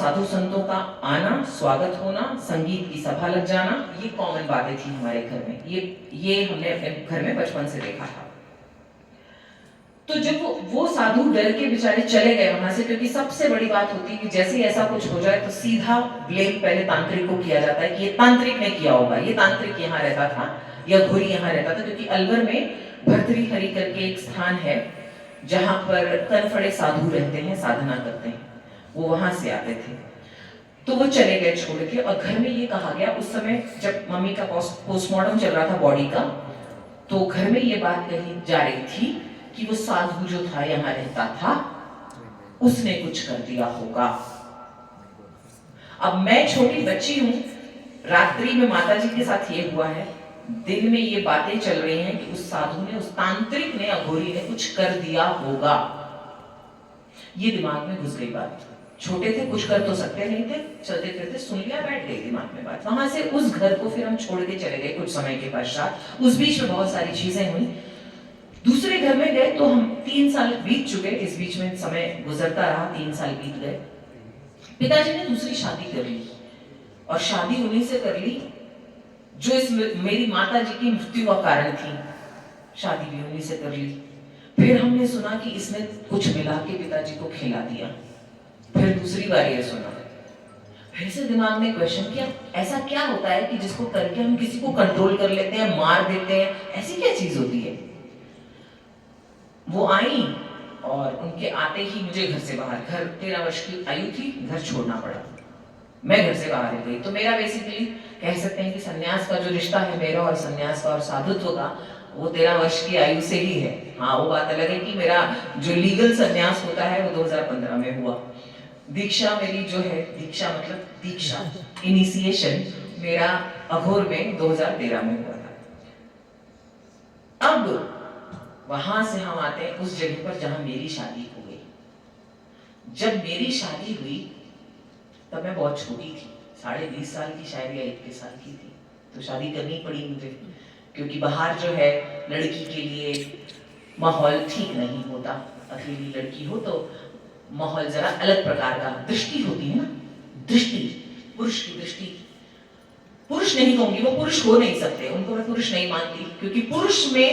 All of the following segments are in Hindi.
साधु संतों का आना, स्वागत होना, संगीत की सभा लग जाना, ये कॉमन बातें थी हमारे घर में। ये हमने अपने घर में बचपन से देखा था। तो जब वो साधु डर के बेचारे चले गए वहां से, क्योंकि सबसे बड़ी बात होती है कि जैसे ही ऐसा कुछ हो जाए तो सीधा ब्लेम पहले तांत्रिक को किया जाता है कि ये तांत्रिक ने किया होगा, ये तांत्रिक यहाँ रहता था या घुरी यहाँ रहता था। क्योंकि अलवर में भर्तृहरि करके एक स्थान है जहां पर कनफड़े साधु रहते हैं, साधना करते हैं, वो वहां से आते थे। तो वो चले गए छोड़ के, और घर में ये कहा गया उस समय जब मम्मी का पोस्टमार्टम चल रहा था बॉडी का, तो घर में ये बात कही जा रही थी कि वो साधु जो था यहाँ रहता था, उसने कुछ कर दिया होगा। अब मैं छोटी बच्ची हूं, रात्रि में माताजी के साथ ये हुआ है, दिन में ये बातें चल रही हैं कि उस साधु ने, उस तांत्रिक ने, अघोरी ने कुछ कर दिया होगा। ये दिमाग में घुस गई बात। छोटे थे, कुछ कर तो सकते नहीं थे, चलते फिरते सुन लिया, बैठ गई दिमाग में बात। वहां से उस घर को फिर हम छोड़ के चले गए कुछ समय के पश्चात। उस बीच में बहुत सारी चीजें हुई। दूसरे घर में गए तो हम 3 साल बीत चुके, इस बीच में समय गुजरता रहा, 3 साल बीत गए। पिताजी ने दूसरी शादी कर ली, और शादी उन्हीं से कर ली जो इस मेरी माता जी की मृत्यु का कारण थी। शादी भी उन्हीं से कर ली। फिर हमने सुना कि इसने कुछ मिला के पिताजी को खिला दिया। फिर दूसरी बार ये सुना, फिर से दिमाग में क्वेश्चन किया, ऐसा क्या होता है कि जिसको करके हम किसी को कंट्रोल कर लेते हैं, मार देते हैं, ऐसी क्या चीज होती है। वो आई और उनके आते ही मुझे घर से बाहर, घर 13 वर्ष की आयु थी, घर छोड़ना पड़ा। मैं घर से बाहर गई। तो मेरा बेसिकली कह सकते हैं कि सन्यास का जो रिश्ता है मेरा और सन्यास का और साधुत्व का, वो 13 वर्ष की आयु से ही है। हाँ, वो बात अलग है कि मेरा जो लीगल सन्यास होता है वो 2015 में हुआ। दीक्षा मेरी जो है, दीक्षा मतलब दीक्षा, इनिशिएशन मेरा अघोर में 2013 में हुआ था। अब वहां से हम आते हैं उस जगह पर जहां मेरी शादी हो गई। जब मेरी शादी हुई तब मैं बहुत छोटी थी, 20.5 साल की शायद या 21 साल की थी। तो शादी करनी पड़ी मुझे, क्योंकि बाहर जो है लड़की के लिए माहौल ठीक नहीं होता। अकेली लड़की हो तो माहौल जरा अलग प्रकार का, दृष्टि होती है ना, दृष्टि, पुरुष की दृष्टि। पुरुष नहीं कहूंगी, वो पुरुष हो नहीं सकते, उनको मैं पुरुष नहीं मानती, क्योंकि पुरुष में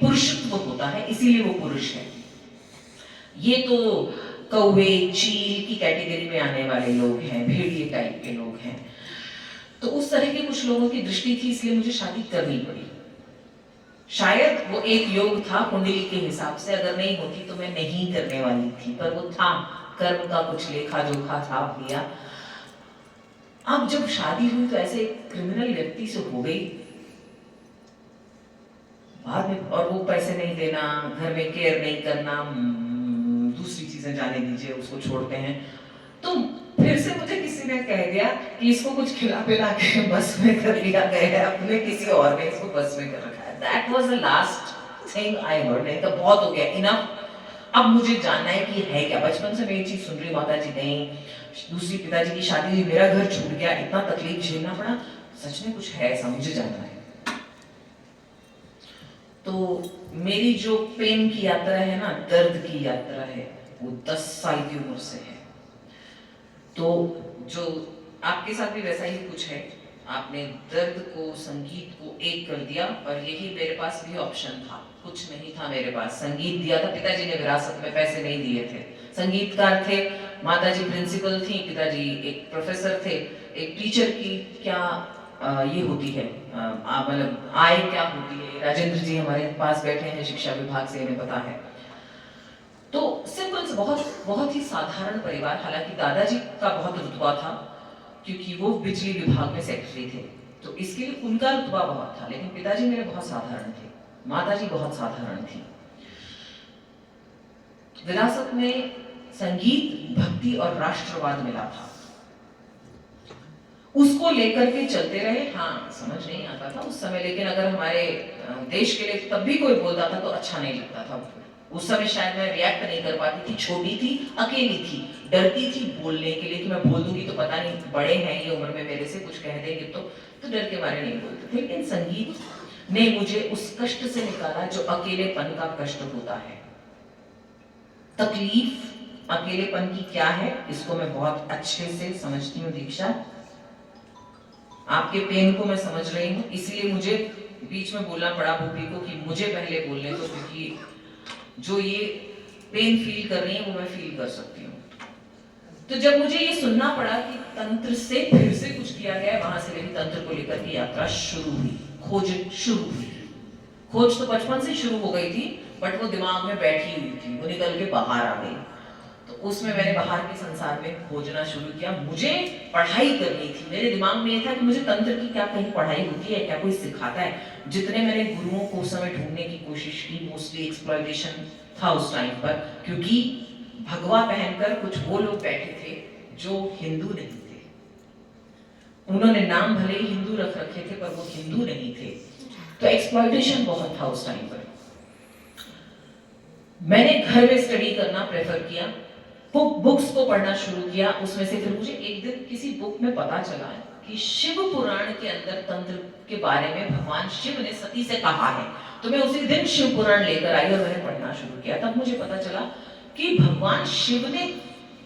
पुरुषत्व होता है, इसीलिए वो पुरुष है। ये तो कौवे, चील की कैटेगरी में आने वाले लोग हैं, भेड़िए टाइप के लोग हैं। तो उस तरह के कुछ लोगों की दृष्टि थी, इसलिए मुझे शादी करनी पड़ी। शायद वो एक योग था कुंडली के हिसाब से, अगर नहीं होती तो मैं नहीं करने वाली थी, पर वो था, कर्म का कुछ लेखा जोखा था भैया। अब जब शादी हुई तो ऐसे क्रिमिनल व्यक्ति से हो गई बाद में, और वो पैसे नहीं देना, घर में केयर नहीं करना, दूसरी चीजें जाने दीजिए, उसको छोड़ते हैं। तो फिर से मुझे किसी ने कह दिया कि इसको कुछ खिला पिला के बस में कर लिया गया है, अपने किसी और ने इसको बस में कर रखा है। That was the last thing I heard। नहीं तो बहुत हो गया, इनफ। अब मुझे जानना है कि है क्या। बचपन से मैं ये चीज सुन रही, माता जी गई, दूसरी पिताजी की शादी हुई, मेरा घर छूट गया, इतना तकलीफ झेलना पड़ा, सच में कुछ है ऐसा, मुझे जानना है। तो मेरी जो पेन की यात्रा है ना, दर्द की यात्रा है, वो 10 साल की उम्र से है। तो जो आपके साथ भी वैसा ही कुछ है, आपने दर्द को, संगीत को एक कर दिया, और यही मेरे पास भी ऑप्शन था। कुछ नहीं था मेरे पास, संगीत दिया था, पिताजी ने विरासत में पैसे नहीं दिए थे। संगीतकार थे, माताजी प्रिंसिपल थी, पिताजी एक प्रोफेसर थे। एक टीचर की क्या ये होती है, मतलब आय क्या होती है, राजेंद्र जी हमारे पास बैठे हैं शिक्षा विभाग से, इन्हें पता है। तो सिंपल से बहुत ही साधारण परिवार। हालांकि दादाजी का बहुत रुतबा था, क्योंकि वो बिजली विभाग में सेक्रेटरी थे, तो इसके लिए उनका रुतबा बहुत था। लेकिन पिताजी मेरे बहुत साधारण थे, माताजी बहुत साधारण थी। विरासत में संगीत, भक्ति और राष्ट्रवाद मिला था, उसको लेकर के चलते रहे। हाँ, समझ नहीं आता था उस समय, लेकिन अगर हमारे देश के लिए तब भी कोई बोलता था तो अच्छा नहीं लगता था। उस समय शायद मैं रिएक्ट नहीं कर पाती थी, छोटी थी, अकेली थी, डरती थी बोलने के लिए कि मैं बोल दूंगी तो पता नहीं, बड़े हैं ये उम्र में, मेरे से कुछ कह देंगे तो डर के मारे नहीं बोलते थे। लेकिन संगीत ने मुझे उस कष्ट से निकाला जो अकेलेपन का कष्ट होता है। तकलीफ अकेलेपन की क्या है इसको मैं बहुत अच्छे से समझती हूँ दीक्षा। आपके पेन को मैं समझ रही हूँ, इसलिए मुझे बीच में बोलना पड़ा भूपी को कि मुझे पहले बोलने दो, क्योंकि जो ये पेन फील कर रही है वो मैं फील कर सकती हूँ। तो जब मुझे ये सुनना पड़ा कि तंत्र से फिर से कुछ किया गया, वहां से मेरी तंत्र को लेकर की यात्रा शुरू हुई, खोज शुरू हुई। खोज तो बचपन से शुरू हो गई थी, बट वो दिमाग में बैठी हुई थी, वो निकल के बाहर आ गई। तो उसमें मैंने बाहर के संसार में खोजना शुरू किया। मुझे पढ़ाई करनी थी, मेरे दिमाग में ये था कि मुझे तंत्र की क्या कहीं पढ़ाई होती है, क्या कोई सिखाता है। जितने मैंने गुरुओं को उस समय ढूंढने की कोशिश की, मोस्टली एक्सप्लॉयटेशन था उस टाइम पर, क्योंकि भगवा पहनकर कुछ वो लोग बैठे थे जो हिंदू नहीं थे। उन्होंने नाम भले ही हिंदू रख रखे थे, पर वो हिंदू नहीं थे। तो एक्सप्लॉयटेशन बहुत था उस टाइम पर। मैंने घर में स्टडी करना प्रेफर किया, बुक्स को पढ़ना शुरू किया। उसमें से फिर मुझे एक दिन किसी बुक में पता चला कि शिव पुराण के अंदर तंत्र के बारे में भगवान शिव ने सती से कहा है। तो मैं उसी दिन शिव पुराण लेकर आई और मैंने पढ़ना शुरू किया। तब मुझे पता चला कि भगवान शिव ने,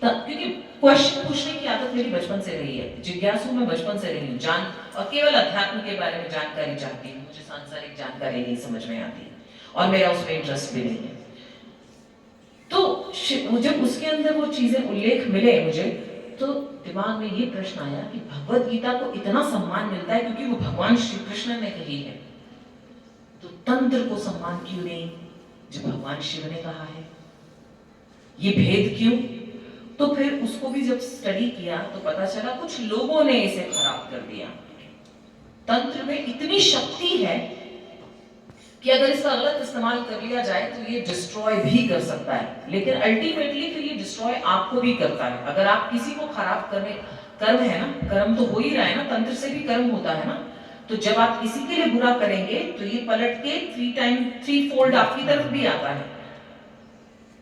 क्योंकि क्वेश्चन पूछने की आदत मेरी बचपन से रही है, जिज्ञासु मैं बचपन से रही हूँ, जान और केवल अध्यात्म के बारे में जानकारी चाहती हूँ। मुझे सांसारिक जानकारी नहीं समझ में आती और मेरा उसमें इंटरेस्ट भी नहीं है। तो जब उसके अंदर वो चीजें उल्लेख मिले मुझे, तो दिमाग में ये प्रश्न आया कि भगवत गीता को इतना सम्मान मिलता है क्योंकि वो भगवान श्री कृष्ण ने कही है, तो तंत्र को सम्मान क्यों नहीं जो भगवान शिव ने कहा है? ये भेद क्यों? तो फिर उसको भी जब स्टडी किया तो पता चला कुछ लोगों ने इसे खराब कर दिया। तंत्र में इतनी शक्ति है कि अगर इसका गलत इस्तेमाल कर लिया जाए तो ये डिस्ट्रॉय भी कर सकता है, लेकिन अल्टीमेटली फिर ये डिस्ट्रॉय आपको भी करता है। अगर आप किसी को खराब करने, कर्म है ना, कर्म तो हो ही रहा है ना, तंत्र से भी कर्म होता है ना। तो जब आप किसी के लिए बुरा करेंगे तो ये पलट के 3 फोल्ड आपकी तरफ भी आता है।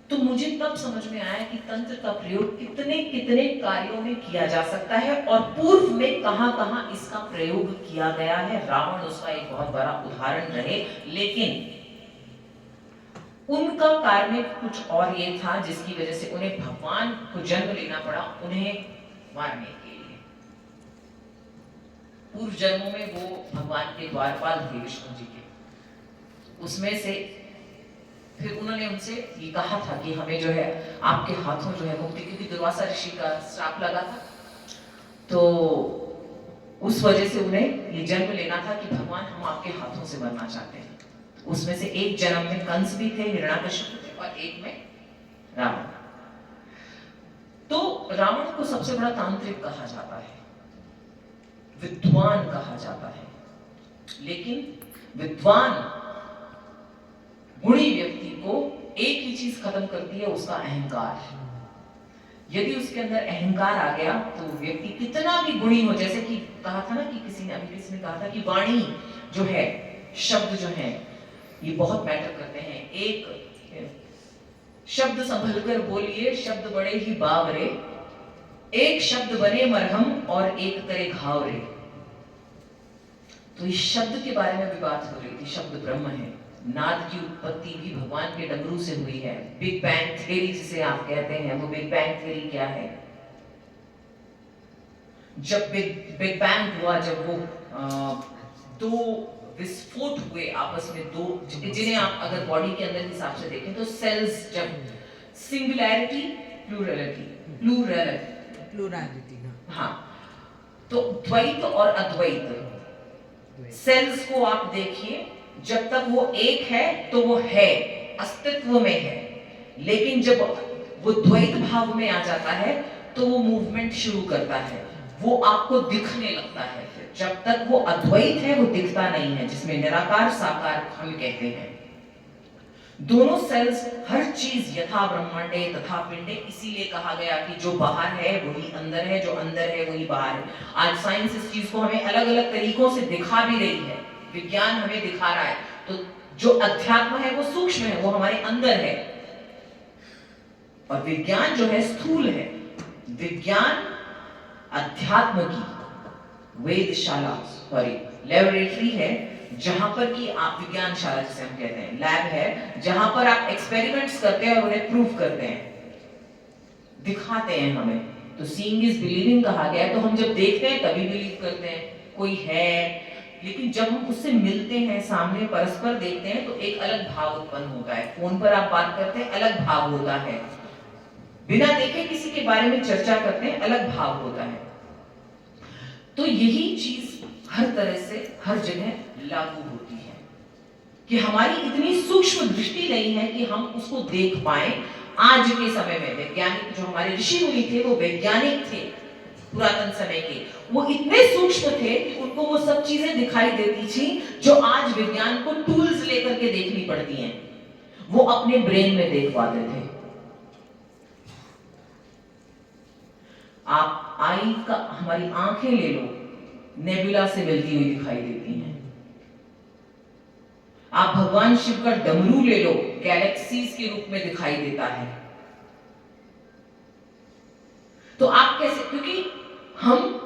तो मुझे तब समझ में आया कि तंत्र का प्रयोग कितने कितने कार्यों में किया जा सकता है और पूर्व में कहां कहां इसका प्रयोग किया गया है। रावण उसका एक बहुत बड़ा उदाहरण रहे, लेकिन उनका कार्य कुछ और ये था जिसकी वजह से उन्हें भगवान को जन्म लेना पड़ा, उन्हें मारने के लिए। पूर्व जन्मों में वो भगवान के द्वारपाल थे विष्णु जी के। उसमें से फिर उन्होंने उनसे ये कहा था कि हमें जो है आपके हाथों जो है मुक्ति, क्योंकि दुर्वासा ऋषि का श्राप लगा था, तो उस वजह से उन्हें ये जन्म लेना था कि भगवान हम आपके हाथों से मरना चाहते हैं। उसमें से एक जन्म में कंस भी थे, हिरण्याकश्यप थे, और एक में रावण। तो रावण को सबसे बड़ा तांत्रिक कहा जाता है, विद्वान कहा जाता है, लेकिन विद्वान गुणी व्यक्ति को एक ही चीज खत्म करती है, उसका अहंकार। यदि उसके अंदर अहंकार आ गया तो व्यक्ति कितना भी गुणी हो, जैसे कि कहा था ना कि किसी ने कहा था कि वाणी जो है, शब्द जो है, ये बहुत मैटर करते हैं। एक शब्द संभल कर बोलिए, शब्द बड़े ही बावरे, एक शब्द बने मरहम और एक करे घाव रे। तो इस शब्द के बारे में भी बात हो रही थी। शब्द ब्रह्म है, नाद की उत्पत्ति भी भगवान के डमरू से हुई है। बिग बैंग थ्योरी जिसे आप कहते हैं, वो बिग बैंग थ्योरी क्या है? जब बिग बैंग हुआ, जब वो दो विस्फोट हुए आपस में, दो जिन्हें आप अगर बॉडी के अंदर हिसाब से देखें तो सेल्स, जब सिंगुलैरिटी प्लूरैलिटी, हाँ, तो द्वैत और अद्वैत, सेल्स को आप देखिए, जब तक वो एक है तो वो है, अस्तित्व में है, लेकिन जब वो द्वैत भाव में आ जाता है तो वो मूवमेंट शुरू करता है, वो आपको दिखने लगता है। फिर जब तक वो अद्वैत है वो दिखता नहीं है, जिसमें निराकार साकार हम कहते हैं। दोनों सेल्स, हर चीज यथा ब्रह्मांडे तथा पिंडे, इसीलिए कहा गया कि जो बाहर है वही अंदर है, जो अंदर है वही बाहर है। आज साइंस इस चीज को हमें अलग अलग तरीकों से दिखा भी रही है, विज्ञान हमें दिखा रहा है। तो जो अध्यात्म है वो सूक्ष्म है, वो हमारे अंदर है, और विज्ञान जो है स्थूल है। विज्ञान अध्यात्म की वेदशाला, सॉरी लैबोरेटरी है, जहां पर कि आप, विज्ञानशाला जिसे हम कहते हैं, लैब है जहां पर आप एक्सपेरिमेंट्स करते हैं और उन्हें प्रूव करते हैं। दिखाते हैं हमें। तो सीइंग इज बिलीविंग कहा गया है, तो हम जब देखते हैं तभी बिलीव करते हैं कोई है, लेकिन जब हम उससे मिलते हैं, सामने परस्पर देखते हैं, तो एक अलग भाव उत्पन्न होता है। फोन पर आप बात करते हैं, अलग भाव होता है, बिना देखे किसी के बारे में चर्चा करते हैं, अलग भाव होता है। तो यही चीज हर तरह से हर जगह लागू होती है कि हमारी इतनी सूक्ष्म दृष्टि नहीं है कि हम उसको देख पाए। आज के समय में वैज्ञानिक, जो हमारे ऋषि मुनि थे, वो वैज्ञानिक थे पुरातन समय के, वो इतने सूक्ष्म थे कि उनको वो सब चीजें दिखाई देती थी जो आज विज्ञान को टूल्स लेकर के देखनी पड़ती हैं, वो अपने ब्रेन में देख पाते थे। आप आई का, हमारी आंखें ले लो, नेबुला से मिलती हुई दिखाई देती हैं। आप भगवान शिव का डमरू ले लो, गैलेक्सीज के रूप में दिखाई देता है। तो आप कैसे, क्योंकि हम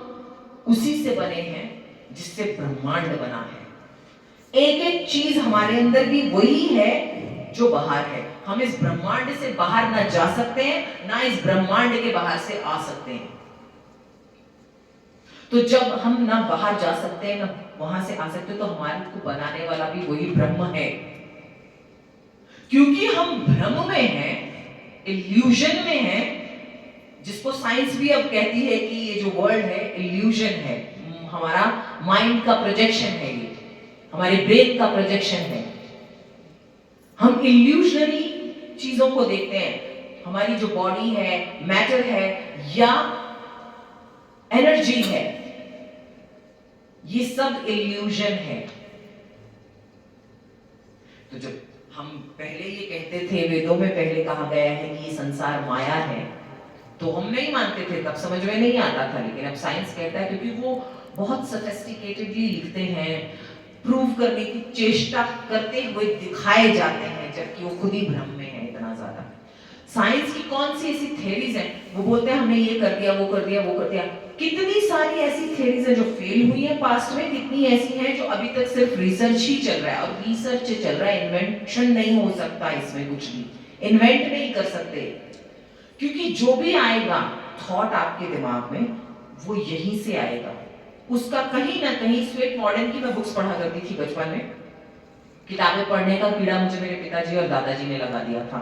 उसी से बने हैं जिससे ब्रह्मांड बना है। एक एक चीज हमारे अंदर भी वही है जो बाहर है। हम इस ब्रह्मांड से बाहर ना जा सकते हैं, ना इस ब्रह्मांड के बाहर से आ सकते हैं। तो जब हम ना बाहर जा सकते हैं, ना वहां से आ सकते, तो हमारे को बनाने वाला भी वही ब्रह्म है। क्योंकि हम भ्रम में हैं, इल्यूजन में हैं, जिसको साइंस भी अब कहती है कि ये जो वर्ल्ड है इल्यूजन है, हमारा माइंड का प्रोजेक्शन है, ये हमारे ब्रेन का प्रोजेक्शन है। हम इल्यूजनरी चीजों को देखते हैं। हमारी जो बॉडी है, मैटर है या एनर्जी है, ये सब इल्यूजन है। तो जब हम पहले ये कहते थे, वेदों में पहले कहा गया है कि ये संसार माया है, तो हम नहीं मानते थे, तब समझ में नहीं आता था। लेकिन अब साइंस कहता है, क्योंकि वो बहुत सोफिस्टिकेटेडली लिखते हैं, प्रूव करने की चेष्टा करते हुए दिखाए जाते हैं, जबकि वो खुद ही भ्रम में है इतना ज्यादा। साइंस की कौन सी ऐसी थ्योरीज हैं, वो बोलते हैं हमने ये कर दिया, वो कर दिया, वो कर दिया। कितनी सारी ऐसी थ्योरीज हैं जो फेल हुई है पास्ट में, कितनी ऐसी हैं जो अभी तक सिर्फ रिसर्च ही चल रहा है, और रिसर्च चल रहा है, इन्वेंशन नहीं हो सकता इसमें, कुछ भी इन्वेंट नहीं कर सकते। क्योंकि जो भी आएगा थॉट आपके दिमाग में, वो यहीं से आएगा। उसका कहीं ना कहीं, स्वेट मॉडर्न की मैं बुक्स पढ़ा करती थी बचपन में, किताबें पढ़ने का कीड़ा मुझे मेरे पिताजी और दादाजी ने लगा दिया था।